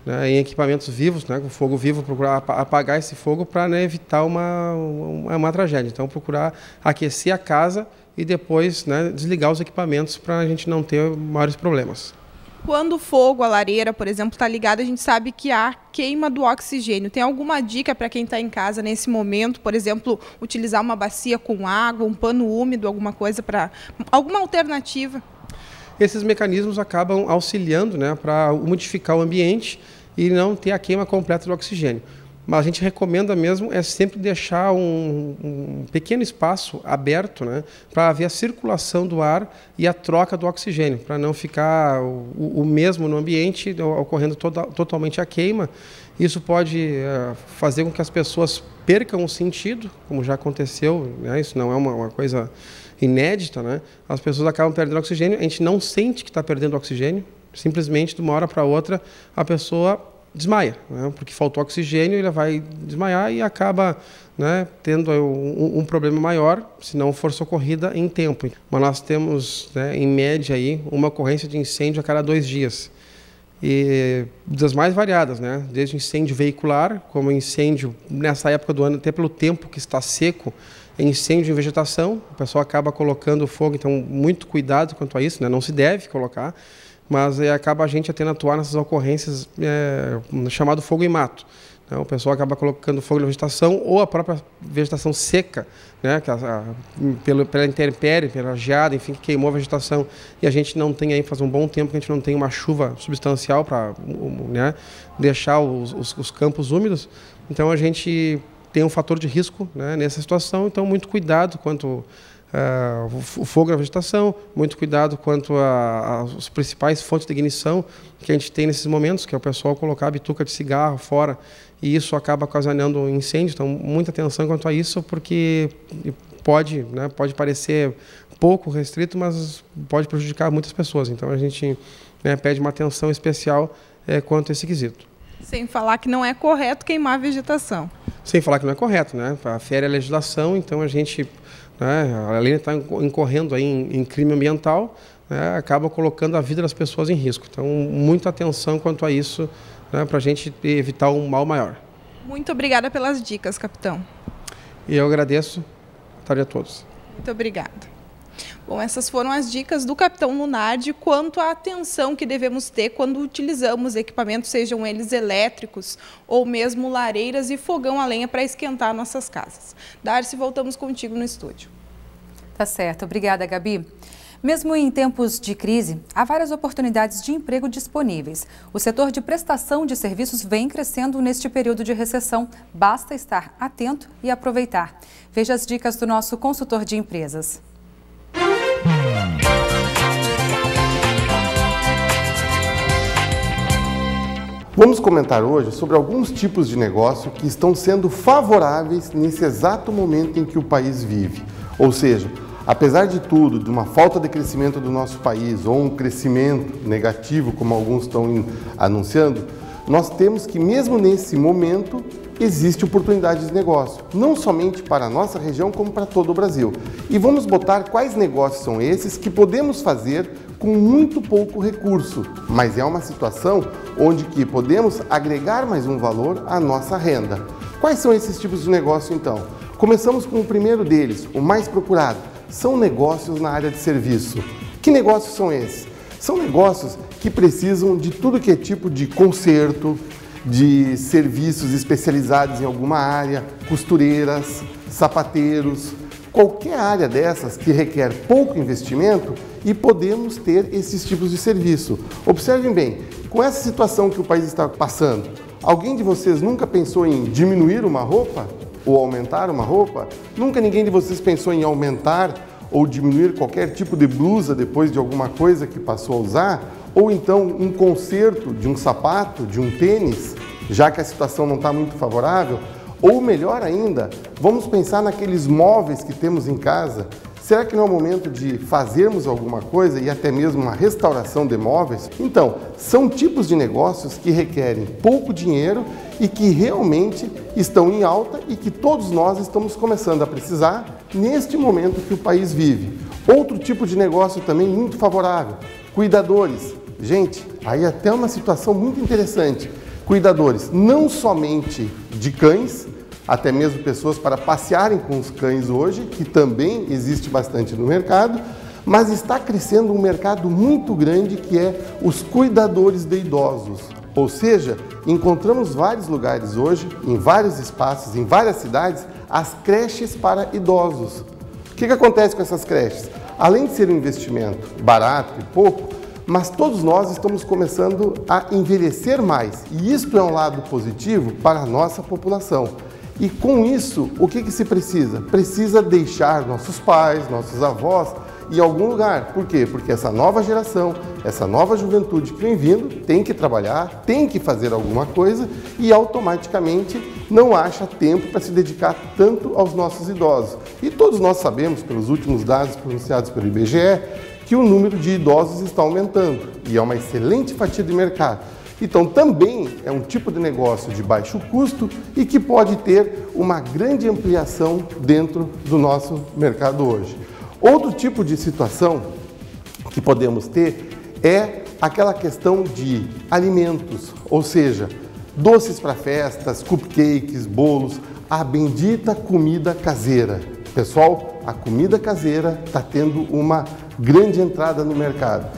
né, em equipamentos vivos, né, com fogo vivo, procurar apagar esse fogo para, né, evitar uma tragédia. Então, procurar aquecer a casa e depois, né, desligar os equipamentos para a gente não ter maiores problemas. Quando o fogo, a lareira, por exemplo, está ligada, a gente sabe que há queima do oxigênio. Tem alguma dica para quem está em casa nesse momento? Por exemplo, utilizar uma bacia com água, um pano úmido, alguma coisa para... alguma alternativa? Esses mecanismos acabam auxiliando, né, para umidificar o ambiente e não ter a queima completa do oxigênio. Mas a gente recomenda mesmo sempre deixar um pequeno espaço aberto, né, para haver a circulação do ar e a troca do oxigênio, para não ficar o mesmo no ambiente, ocorrendo totalmente a queima. Isso pode fazer com que as pessoas percam o sentido, como já aconteceu, né, isso não é uma coisa inédita, né? As pessoas acabam perdendo oxigênio, a gente não sente que está perdendo oxigênio, simplesmente de uma hora para outra a pessoa desmaia, né? Porque faltou oxigênio, ele vai desmaiar e acaba, né, tendo um problema maior se não for socorrida em tempo. Mas nós temos, né, em média aí, uma ocorrência de incêndio a cada 2 dias. E das mais variadas, né? Desde incêndio veicular, como incêndio nessa época do ano, até pelo tempo que está seco, incêndio em vegetação, o pessoal acaba colocando fogo, então muito cuidado quanto a isso, né? Não se deve colocar, mas acaba a gente tendo atuar nessas ocorrências chamado fogo em mato. Então, o pessoal acaba colocando fogo na vegetação ou a própria vegetação seca, né, pela intempérie, pela geada, enfim, que queimou a vegetação. E a gente não tem aí, faz um bom tempo que a gente não tem uma chuva substancial para, né, deixar os campos úmidos. Então, a gente tem um fator de risco, né, nessa situação. Então, muito cuidado quanto o fogo na vegetação, muito cuidado quanto às principais fontes de ignição que a gente tem nesses momentos, que é o pessoal colocar a bituca de cigarro fora, e isso acaba ocasionando incêndio. Então, muita atenção quanto a isso, porque pode parecer pouco restrito, mas pode prejudicar muitas pessoas. Então, a gente, né, pede uma atenção especial quanto a esse quesito. Sem falar que não é correto queimar a vegetação. Sem falar que não é correto, né? Fere a legislação, então a gente, né, além de estar incorrendo aí em crime ambiental, né, acaba colocando a vida das pessoas em risco. Então, muita atenção quanto a isso, né, para a gente evitar um mal maior. Muito obrigada pelas dicas, capitão. E eu agradeço. Boa tarde a todos. Muito obrigada. Bom, essas foram as dicas do capitão Lunardi quanto à atenção que devemos ter quando utilizamos equipamentos, sejam eles elétricos ou mesmo lareiras e fogão a lenha para esquentar nossas casas. Darcy, voltamos contigo no estúdio. Tá certo, obrigada, Gabi. Mesmo em tempos de crise, há várias oportunidades de emprego disponíveis. O setor de prestação de serviços vem crescendo neste período de recessão. Basta estar atento e aproveitar. Veja as dicas do nosso consultor de empresas. Vamos comentar hoje sobre alguns tipos de negócio que estão sendo favoráveis nesse exato momento em que o país vive. Ou seja, apesar de tudo, de uma falta de crescimento do nosso país ou um crescimento negativo, como alguns estão anunciando, nós temos que, mesmo nesse momento, existe oportunidade de negócio, não somente para a nossa região, como para todo o Brasil. E vamos botar quais negócios são esses que podemos fazer com muito pouco recurso, mas é uma situação onde que podemos agregar mais um valor à nossa renda. Quais são esses tipos de negócio, então? Começamos com o primeiro deles, o mais procurado. São negócios na área de serviço. Que negócios são esses? São negócios que precisam de tudo que é tipo de conserto, de serviços especializados em alguma área, costureiras, sapateiros, qualquer área dessas que requer pouco investimento e podemos ter esses tipos de serviço. Observem bem, com essa situação que o país está passando, alguém de vocês nunca pensou em diminuir uma roupa ou aumentar uma roupa? Nunca ninguém de vocês pensou em aumentar ou diminuir qualquer tipo de blusa depois de alguma coisa que passou a usar? Ou então um conserto de um sapato, de um tênis, já que a situação não está muito favorável? Ou melhor ainda, vamos pensar naqueles móveis que temos em casa. Será que não é o momento de fazermos alguma coisa e até mesmo uma restauração de imóveis? Então, são tipos de negócios que requerem pouco dinheiro e que realmente estão em alta e que todos nós estamos começando a precisar neste momento que o país vive. Outro tipo de negócio também muito favorável, cuidadores. Gente, aí até uma situação muito interessante. Cuidadores não somente de cães, até mesmo pessoas para passearem com os cães hoje, que também existe bastante no mercado, mas está crescendo um mercado muito grande que é os cuidadores de idosos. Ou seja, encontramos vários lugares hoje, em vários espaços, em várias cidades, as creches para idosos. O que acontece com essas creches? Além de ser um investimento barato e pouco, mas todos nós estamos começando a envelhecer mais. E isto é um lado positivo para a nossa população. E com isso, o que se precisa? Precisa deixar nossos pais, nossos avós em algum lugar. Por quê? Porque essa nova geração, essa nova juventude que vem vindo, tem que trabalhar, tem que fazer alguma coisa e automaticamente não acha tempo para se dedicar tanto aos nossos idosos. E todos nós sabemos, pelos últimos dados pronunciados pelo IBGE, que o número de idosos está aumentando e é uma excelente fatia de mercado. Então, também é um tipo de negócio de baixo custo e que pode ter uma grande ampliação dentro do nosso mercado hoje. Outro tipo de situação que podemos ter é aquela questão de alimentos, ou seja, doces para festas, cupcakes, bolos, a bendita comida caseira. Pessoal, a comida caseira está tendo uma grande entrada no mercado.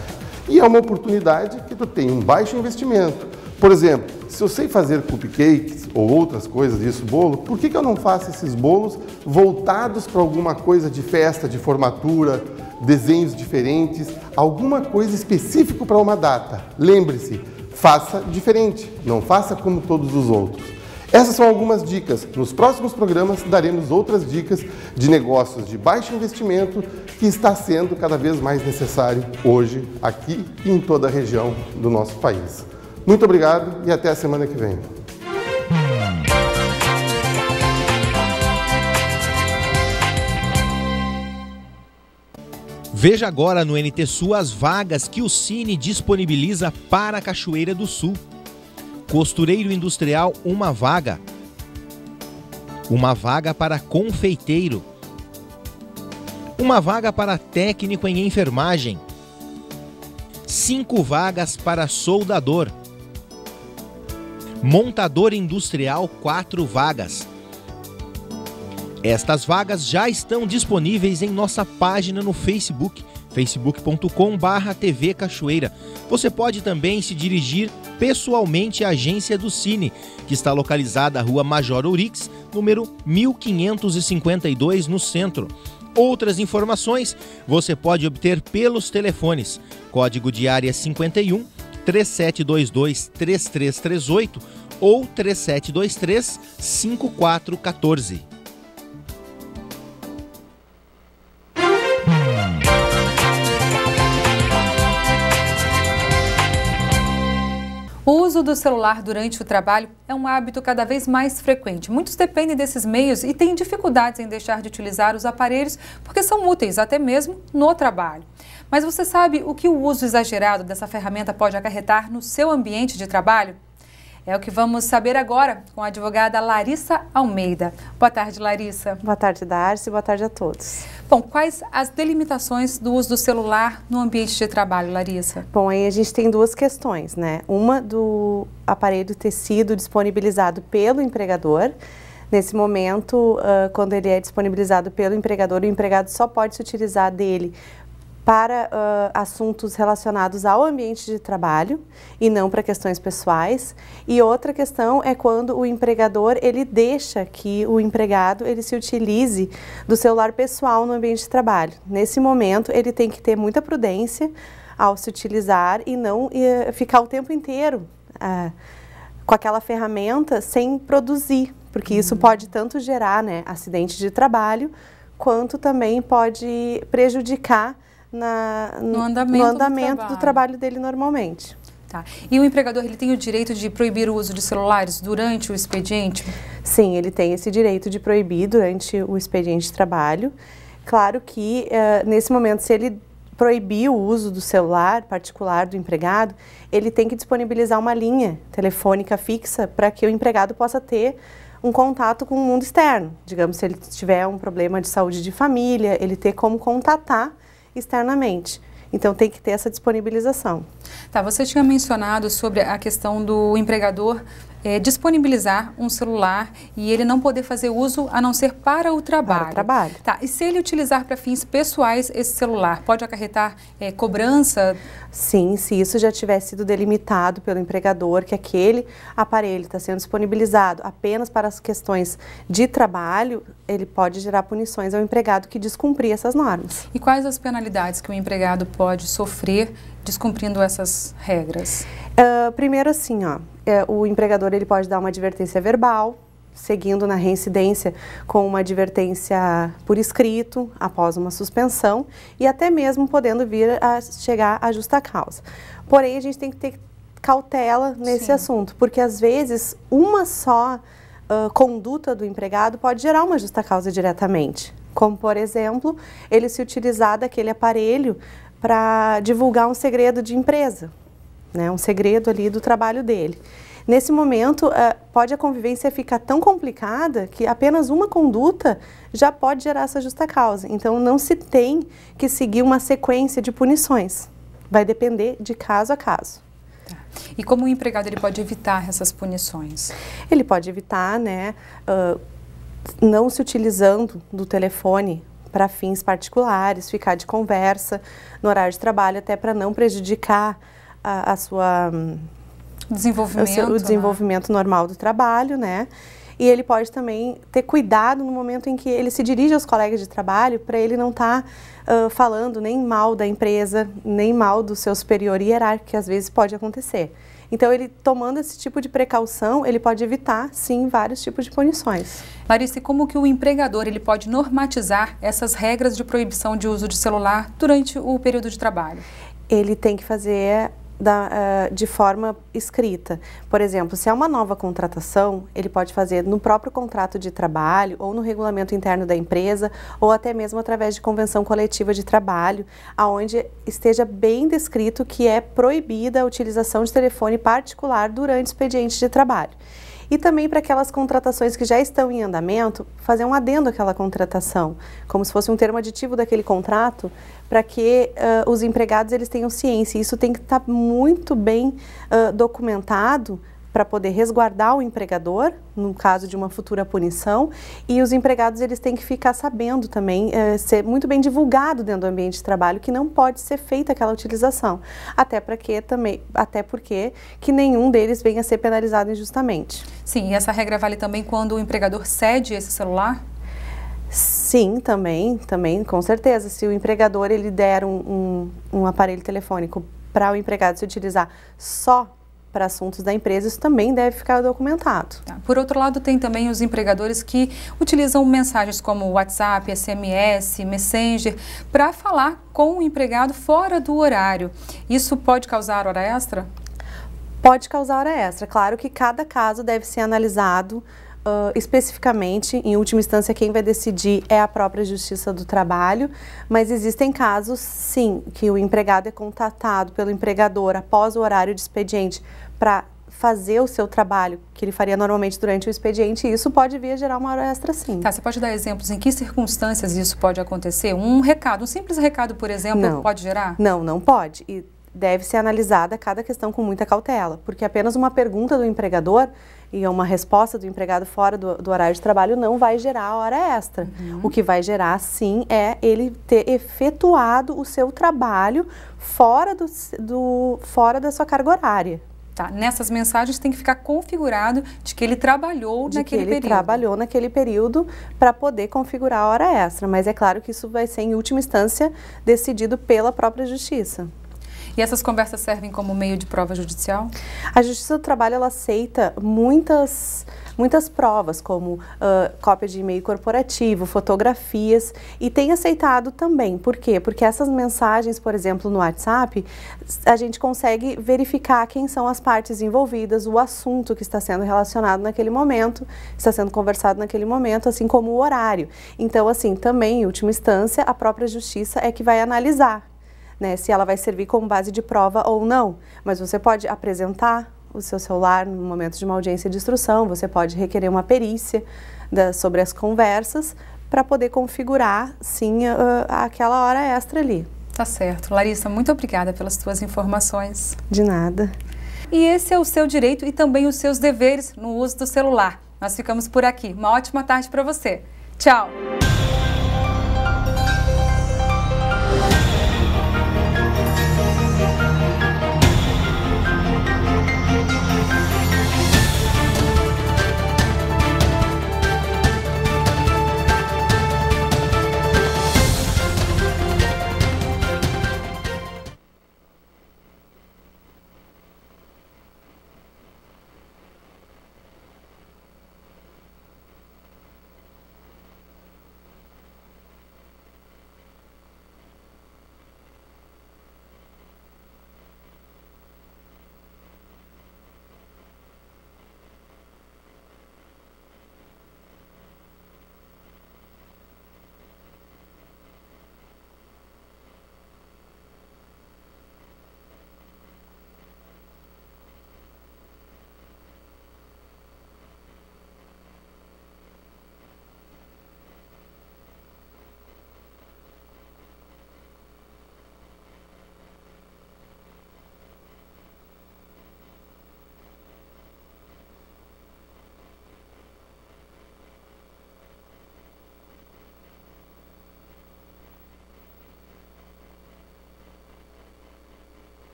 E é uma oportunidade que tu tem um baixo investimento. Por exemplo, se eu sei fazer cupcakes ou outras coisas disso, bolo, por que eu não faço esses bolos voltados para alguma coisa de festa, de formatura, desenhos diferentes, alguma coisa específica para uma data? Lembre-se, faça diferente, não faça como todos os outros. Essas são algumas dicas. Nos próximos programas daremos outras dicas de negócios de baixo investimento que está sendo cada vez mais necessário hoje, aqui e em toda a região do nosso país. Muito obrigado e até a semana que vem. Veja agora no NT Sul as vagas que o Cine disponibiliza para a Cachoeira do Sul. Costureiro industrial, uma vaga. Uma vaga para confeiteiro. Uma vaga para técnico em enfermagem. 5 vagas para soldador. Montador industrial, 4 vagas. Estas vagas já estão disponíveis em nossa página no Facebook, facebook.com/TV Cachoeira. Você pode também se dirigir pessoalmente à agência do Cine, que está localizada na Rua Major Ourix, número 1552, no centro. Outras informações você pode obter pelos telefones, código de área 51 3722 3338 ou 3723 5414. O uso do celular durante o trabalho é um hábito cada vez mais frequente. Muitos dependem desses meios e têm dificuldades em deixar de utilizar os aparelhos porque são úteis até mesmo no trabalho. Mas você sabe o que o uso exagerado dessa ferramenta pode acarretar no seu ambiente de trabalho? É o que vamos saber agora com a advogada Larissa Almeida. Boa tarde, Larissa. Boa tarde, Darcy. Boa tarde a todos. Bom, quais as delimitações do uso do celular no ambiente de trabalho, Larissa? Bom, aí a gente tem duas questões, né? Uma do aparelho ter sido disponibilizado pelo empregador. Nesse momento, quando ele é disponibilizado pelo empregador, o empregado só pode se utilizar dele para assuntos relacionados ao ambiente de trabalho e não para questões pessoais. E outra questão é quando o empregador ele deixa que o empregado ele se utilize do celular pessoal no ambiente de trabalho. Nesse momento, ele tem que ter muita prudência ao se utilizar e não ficar o tempo inteiro com aquela ferramenta sem produzir, porque isso pode tanto gerar, né, acidente de trabalho, quanto também pode prejudicar no andamento do trabalho dele normalmente. Tá. E o empregador ele tem o direito de proibir o uso de celulares durante o expediente? Sim, ele tem esse direito de proibir durante o expediente de trabalho. Claro que, nesse momento, se ele proibir o uso do celular particular do empregado, ele tem que disponibilizar uma linha telefônica fixa para que o empregado possa ter um contato com o mundo externo. Digamos, se ele tiver um problema de saúde de família, ele ter como contatar externamente. Então, tem que ter essa disponibilização. Tá, você tinha mencionado sobre a questão do empregador disponibilizar um celular e ele não poder fazer uso a não ser para o trabalho. Para o trabalho. Tá, e se ele utilizar para fins pessoais esse celular, pode acarretar cobrança? Sim, se isso já tiver sido delimitado pelo empregador, que aquele aparelho está sendo disponibilizado apenas para as questões de trabalho, ele pode gerar punições ao empregado que descumprir essas normas. E quais as penalidades que o empregado pode sofrer descumprindo essas regras? Primeiro assim, o empregador ele pode dar uma advertência verbal, seguindo na reincidência com uma advertência por escrito, após uma suspensão, e até mesmo podendo vir a chegar à justa causa. Porém, a gente tem que ter cautela nesse assunto, porque às vezes uma só conduta do empregado pode gerar uma justa causa diretamente. Como, por exemplo, ele se utilizar daquele aparelho para divulgar um segredo de empresa, né, um segredo ali do trabalho dele. Nesse momento, pode a convivência ficar tão complicada que apenas uma conduta já pode gerar essa justa causa. Então, não se tem que seguir uma sequência de punições. Vai depender de caso a caso. Tá. E como o empregado ele pode evitar essas punições? Ele pode evitar, né, não se utilizando do telefone para fins particulares, ficar de conversa no horário de trabalho, até para não prejudicar a sua o desenvolvimento normal do trabalho, né? E ele pode também ter cuidado no momento em que ele se dirige aos colegas de trabalho, para ele não estar falando nem mal da empresa, nem mal do seu superior hierárquico, que às vezes pode acontecer. Então, ele tomando esse tipo de precaução, ele pode evitar, sim, vários tipos de punições. Larissa, e como que o empregador ele pode normatizar essas regras de proibição de uso de celular durante o período de trabalho? Ele tem que fazer de forma escrita. Por exemplo, se é uma nova contratação, ele pode fazer no próprio contrato de trabalho ou no regulamento interno da empresa ou até mesmo através de convenção coletiva de trabalho, aonde esteja bem descrito que é proibida a utilização de telefone particular durante o expediente de trabalho. E também para aquelas contratações que já estão em andamento, fazer um adendo àquela contratação, como se fosse um termo aditivo daquele contrato, para que os empregados eles tenham ciência. Isso tem que estar muito bem documentado para poder resguardar o empregador, no caso de uma futura punição, e os empregados eles têm que ficar sabendo também, ser muito bem divulgado dentro do ambiente de trabalho que não pode ser feita aquela utilização, até porque que nenhum deles venha a ser penalizado injustamente. Sim, e essa regra vale também quando o empregador cede esse celular? Sim, também, com certeza. Se o empregador ele der um aparelho telefônico para o empregado se utilizar só para assuntos da empresa, isso também deve ficar documentado. Tá. Por outro lado, tem também os empregadores que utilizam mensagens como WhatsApp, SMS, Messenger, para falar com o empregado fora do horário. Isso pode causar hora extra? Pode causar hora extra. Claro que cada caso deve ser analisado especificamente. Em última instância, quem vai decidir é a própria Justiça do Trabalho, mas existem casos, sim, que o empregado é contatado pelo empregador após o horário de expediente para fazer o seu trabalho, que ele faria normalmente durante o expediente, e isso pode vir a gerar uma hora extra, sim. Tá, você pode dar exemplos em que circunstâncias isso pode acontecer? Um simples recado, por exemplo, pode gerar? Não pode. E deve ser analisada cada questão com muita cautela, porque apenas uma pergunta do empregador e uma resposta do empregado fora do horário de trabalho não vai gerar a hora extra. O que vai gerar, sim, é ele ter efetuado o seu trabalho fora da sua carga horária. Tá, nessas mensagens tem que ficar configurado de que ele trabalhou naquele período. Trabalhou naquele período para poder configurar a hora extra, mas é claro que isso vai ser, em última instância, decidido pela própria Justiça. E essas conversas servem como meio de prova judicial? A Justiça do Trabalho, ela aceita muitas provas, como cópia de e-mail corporativo, fotografias, e tem aceitado também. Por quê? Porque essas mensagens, por exemplo, no WhatsApp, a gente consegue verificar quem são as partes envolvidas, o assunto que está sendo relacionado naquele momento, está sendo conversado naquele momento, assim como o horário. Então, assim, também, em última instância, a própria Justiça é que vai analisar, né, se ela vai servir como base de prova ou não. Mas você pode apresentar o seu celular no momento de uma audiência de instrução, você pode requerer uma perícia sobre as conversas para poder configurar, sim, aquela hora extra ali. Tá certo. Larissa, muito obrigada pelas tuas informações. De nada. E esse é o seu direito e também os seus deveres no uso do celular. Nós ficamos por aqui. Uma ótima tarde para você. Tchau!